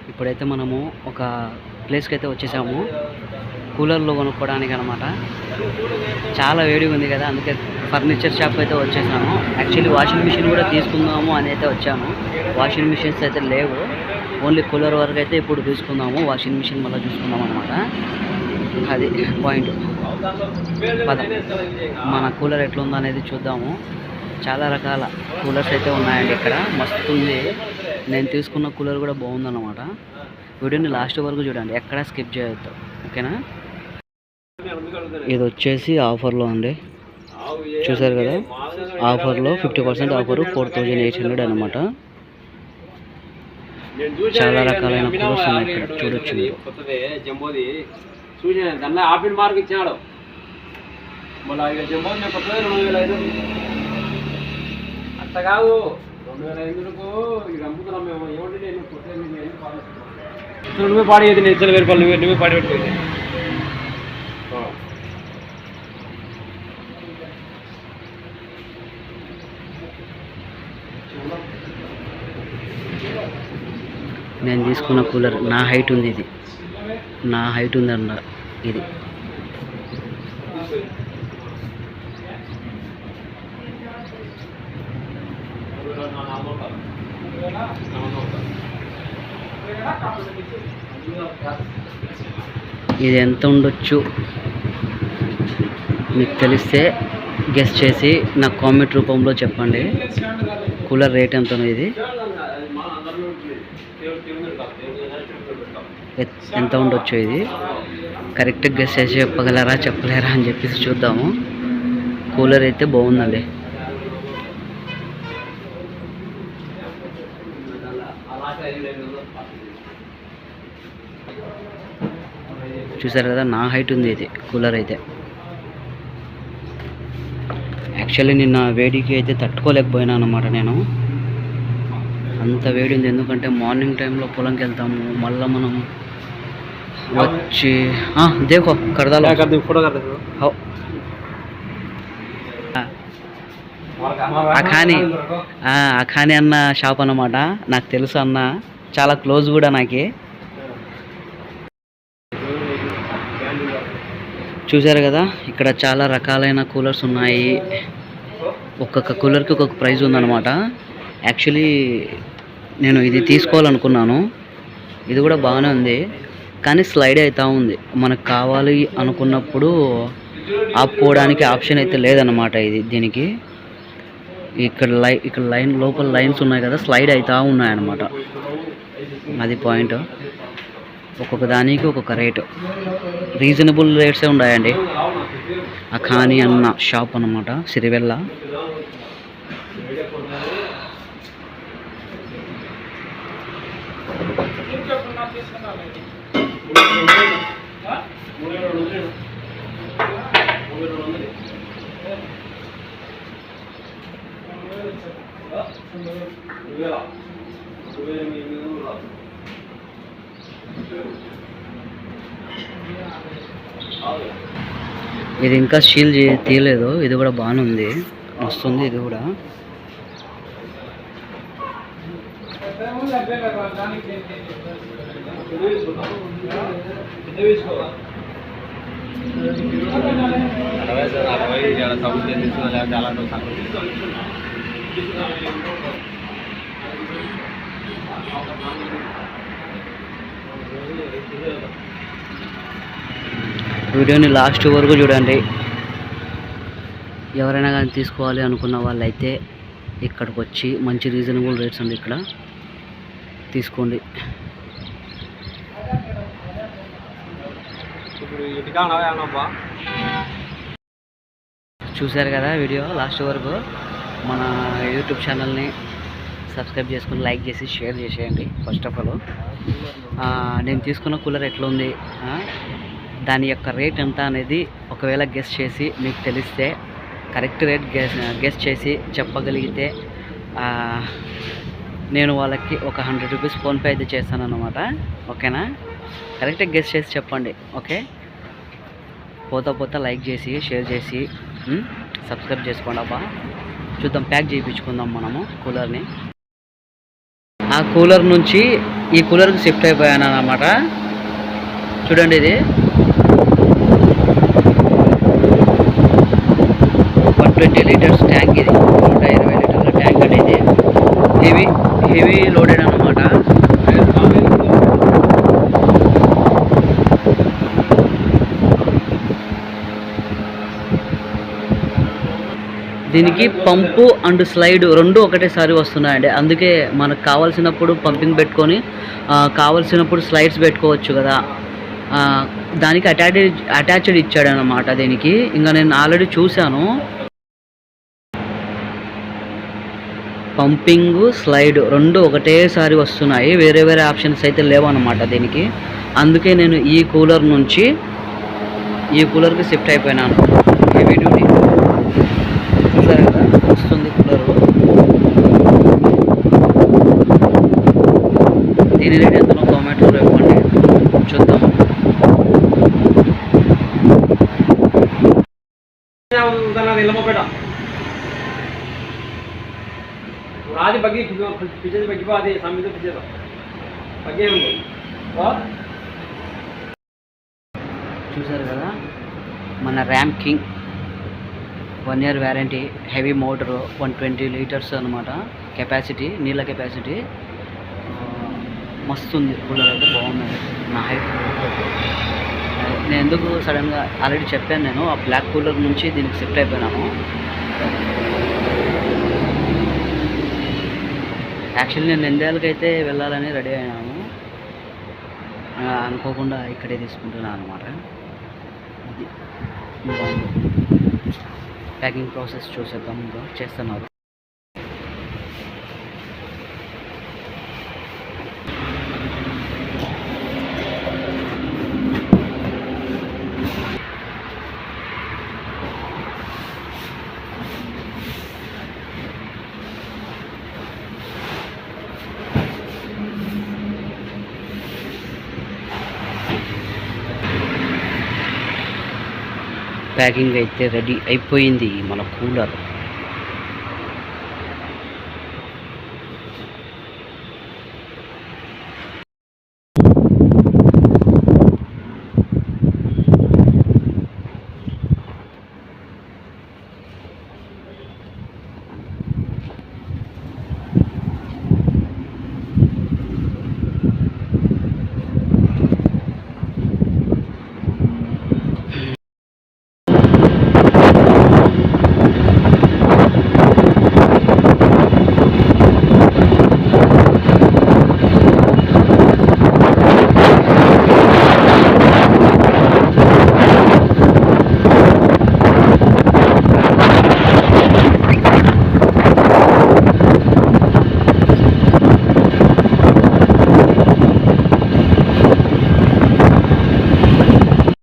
ఇప్పుడైతే మనము ఒక ప్లేస్కి అయితే వచ్చేసాము, కూలర్లు కొనుక్కోవడానికి అనమాట. చాలా వేడిగా ఉంది కదా, అందుకే ఫర్నిచర్ షాప్ అయితే వచ్చేసాము. యాక్చువల్లీ వాషింగ్ మిషన్ కూడా తీసుకుందాము అని అయితే వచ్చాము. వాషింగ్ మిషన్స్ అయితే లేవు, ఓన్లీ కూలర్ వరకు అయితే ఇప్పుడు తీసుకుందాము. వాషింగ్ మిషన్ మళ్ళీ చూసుకుందాం అనమాట. అది పాయింట్. మన కూలర్ ఎట్లుందో అనేది చూద్దాము. చాలా రకాల కూలర్స్ అయితే ఉన్నాయండి ఇక్కడ, మస్తు ఉంది. నేను తీసుకున్న కూలర్ కూడా బాగుందన్నమాట. వీడియోని లాస్ట్ వరకు చూడండి, ఎక్కడా స్కిప్ చేయొద్దు, ఓకేనా. ఇది వచ్చేసి ఆఫర్లో ఉంది, చూసారు కదా. ఆఫర్లో 50% ఆఫరు 4800 అనమాట. చాలా రకాలైన కూలర్స్ ఉన్నాయి ఇక్కడ, చూడొచ్చు. అట్లా కాదు, 2500కు ఇక అమ్ముతున్నాం మేము. ఏమంటే నేను నువ్వే పాడి అయితే నేను 1000 రూపాయలు నువ్వే పాడి పెట్టుకోండి. నేను తీసుకున్న కూలర్ నా హైట్ ఉంది, ఇది నా హైట్ ఉందన్న ఇది. ఇది ఎంత ఉండొచ్చు మీకు తెలిస్తే గెస్ చేసి నాకు కామెంట్ రూపంలో చెప్పండి. కూలర్ రేట్ ఎంత ఇది, ఎంత ఉండొచ్చు ఇది కరెక్ట్గా గెస్ చేసి చెప్పగలరా చెప్పలేరా అని చెప్పేసి చూద్దాము. కూలర్ అయితే బాగుందండి. చూసారు కదా, నా హైట్ ఉంది ఇది కూలర్ అయితే. యాక్చువల్లీ నిన్న వేడికి అయితే తట్టుకోలేకపోయినా అనమాట నేను. అంత వేడి ఉంది, ఎందుకంటే మార్నింగ్ టైంలో పొలంకి వెళ్తాము, మళ్ళీ మనం వచ్చి దేకో కడదాలో అఖాని అన్న షాప్ అన్నమాట. నాకు తెలుసు అన్న, చాలా క్లోజ్ కూడా నాకే. చూసారు కదా, ఇక్కడ చాలా రకాలైన కూలర్స్ ఉన్నాయి. ఒక్కొక్క కూలర్కి ఒక్కొక్క ప్రైస్ ఉందన్నమాట. యాక్చువల్లీ నేను ఇది తీసుకోవాలనుకున్నాను, ఇది కూడా బాగానే ఉంది, కానీ స్లైడ్ అవుతూ ఉంది. మనకు కావాలి అనుకున్నప్పుడు ఆపుకోవడానికి ఆప్షన్ అయితే లేదన్నమాట ఇది. దీనికి ఇక్కడ లైన్ లోపల లైన్స్ ఉన్నాయి కదా, స్లైడ్ అవుతూ ఉన్నాయన్నమాట. అది పాయింట్. ఒక్కొక్క దానికి ఒక్కొక్క రేటు, రీజనబుల్ రేట్సే ఉన్నాయండి. అఖాని అన్న షాప్ అన్నమాట, సిరివెల్ల. ఇది ఇంకా సీల్ తీయలేదు, ఇది కూడా బాగానే ఉంది, వస్తుంది ఇది కూడా. వీడియోని లాస్ట్ వరకు చూడండి. ఎవరైనా కానీ తీసుకోవాలి అనుకున్న వాళ్ళైతే ఇక్కడికి వచ్చి మంచి రీజనబుల్ రేట్స్ ఉంది, ఇక్కడ తీసుకోండి. చూశారు కదా వీడియో లాస్ట్ వరకు. మన యూట్యూబ్ ఛానల్ని సబ్స్క్రైబ్ చేసుకుని లైక్ చేసి షేర్ చేసేయండి. ఫస్ట్ ఆఫ్ ఆల్ నేను తీసుకున్న కూలర్ ఎట్లా ఉంది, దాని యొక్క రేట్ ఎంత అనేది ఒకవేళ గెస్ చేసి మీకు తెలిస్తే, కరెక్ట్ రేట్ గెస్ చేసి చెప్పగలిగితే నేను వాళ్ళకి ఒక 100 రూపీస్ ఫోన్పే అయితే చేస్తాను అన్నమాట, ఓకేనా. కరెక్ట్గా గెస్ చేసి చెప్పండి, ఓకే. పోతా లైక్ చేసి షేర్ చేసి సబ్స్క్రైబ్ చేసుకోండి అబ్బా. చూద్దాం, ప్యాక్ చేయించుకుందాం మనము కూలర్ని. ఆ కూలర్ నుంచి ఈ కూలర్కి షిఫ్ట్ అయిపోయాను అన్నమాట. చూడండి, ఇది 120 లీటర్స్ ట్యాంక్, ఇది 120 లీటర్ల ట్యాంక్ అండి. ఇది హెవీ లోడెడ్ అన్నమాట. దీనికి పంపు అండ్ స్లైడ్ రెండు ఒకటేసారి వస్తున్నాయండి. అందుకే మనకు కావాల్సినప్పుడు పంపింగ్ పెట్టుకొని కావాల్సినప్పుడు స్లైడ్స్ పెట్టుకోవచ్చు కదా. దానికి అటాచ్డ్ ఇచ్చాడు అన్నమాట దీనికి. ఇంకా నేను ఆల్రెడీ చూశాను, పంపింగ్ స్లైడ్ రెండు ఒకటేసారి వస్తున్నాయి. వేరే వేరే ఆప్షన్స్ అయితే లేవన్నమాట దీనికి. అందుకే నేను ఈ కూలర్ నుంచి ఈ కూలర్కి షిఫ్ట్ అయిపోయినాను. హెవీ డ్యూటీ చూసారు కదా, వస్తుంది కూలరు. దీని రేట్ ఎంతనో కామెంట్లో ఇవ్వండి, చూద్దాం. आधी बग्गी पीछे से बग्गी आधी सामने से पीछे बग्गे చూసారు కదా, మన RAM king 1 year warranty, heavy motor, 120 litres అనమాట కెపాసిటీ, నీళ్ళ కెపాసిటీ. మస్తు ఉంది కూలర్ అయితే, బాగున్నది. నా హైట్ నేను ఎందుకు సడన్గా ఆల్రెడీ చెప్పాను, నేను ఆ బ్లాక్ కూలర్ నుంచి దీనికి షిఫ్ట్ అయిపోయినాను. యాక్చువల్లీ నేను నంద్యాలకైతే వెళ్ళాలని రెడీ అయినాను, అనుకోకుండా ఇక్కడే తీసుకుంటున్నాను అనమాట. ప్యాకింగ్ ప్రాసెస్ చూసేద్దాం, ఇంకా చేస్తున్నారు. ప్యాకింగ్ అయితే రెడీ అయిపోయింది మన కూలర్.